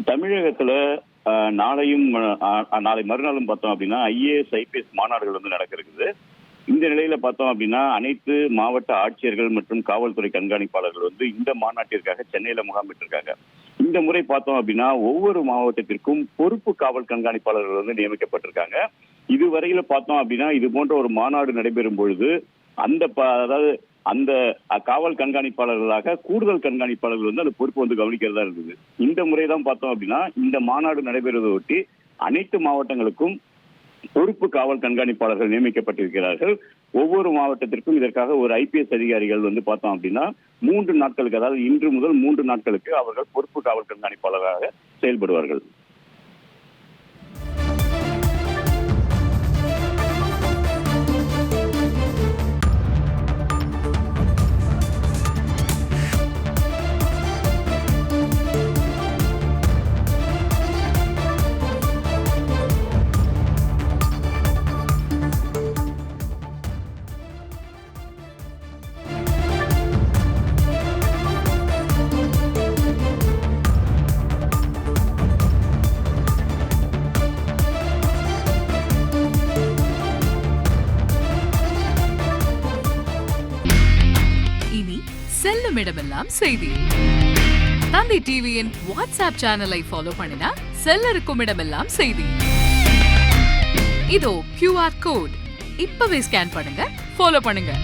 தமிழகத்துல நாளையும் நாளை மறுநாளும் பார்த்தோம் அப்படின்னா ஐஏஎஸ் ஐபிஎஸ் மாநாடுகள் வந்து நடக்க இருக்குது. இந்த நிலையில பார்த்தோம் அப்படின்னா அனைத்து மாவட்ட ஆட்சியர்கள் மற்றும் காவல்துறை கண்காணிப்பாளர்கள் வந்து இந்த மாநாட்டிற்காக சென்னையில முகாமிட்டிருக்காங்க. இந்த முறை பார்த்தோம் அப்படின்னா ஒவ்வொரு மாவட்டத்திற்கும் பொறுப்பு காவல் கண்காணிப்பாளர்கள் வந்து நியமிக்கப்பட்டிருக்காங்க. இதுவரையில பார்த்தோம் அப்படின்னா இது போன்ற ஒரு மாநாடு நடைபெறும் பொழுது அதாவது அந்த காவல் கண்காணிப்பாளர்களாக கூடுதல் கண்காணிப்பாளர்கள் வந்து அந்த பொறுப்பு வந்து கவனிக்கிறதா இருக்குது. இந்த முறைதான் பார்த்தோம் அப்படின்னா இந்த மாநாடு நடைபெறுவதை ஒட்டி அனைத்து மாவட்டங்களுக்கும் பொறுப்பு காவல் கண்காணிப்பாளர்கள் நியமிக்கப்பட்டிருக்கிறார்கள். ஒவ்வொரு மாவட்டத்திற்கும் இதற்காக ஒரு ஐபிஎஸ் அதிகாரிகள் வந்து பார்த்தோம் அப்படின்னா 3 நாட்களுக்கு, அதாவது இன்று முதல் 3 நாட்களுக்கு அவர்கள் பொறுப்பு காவல் கண்காணிப்பாளராக செயல்படுவார்கள். செல்லும் இடமெல்லாம் செய்தி. தந்தி டிவியின் வாட்ஸ்அப் சேனலை ஃபாலோ பண்ணினா செல்ல இருக்கும் இடமெல்லாம் செய்தி. இதோ QR கோட் இப்பவே ஸ்கேன் பண்ணுங்க, ஃபாலோ பண்ணுங்க.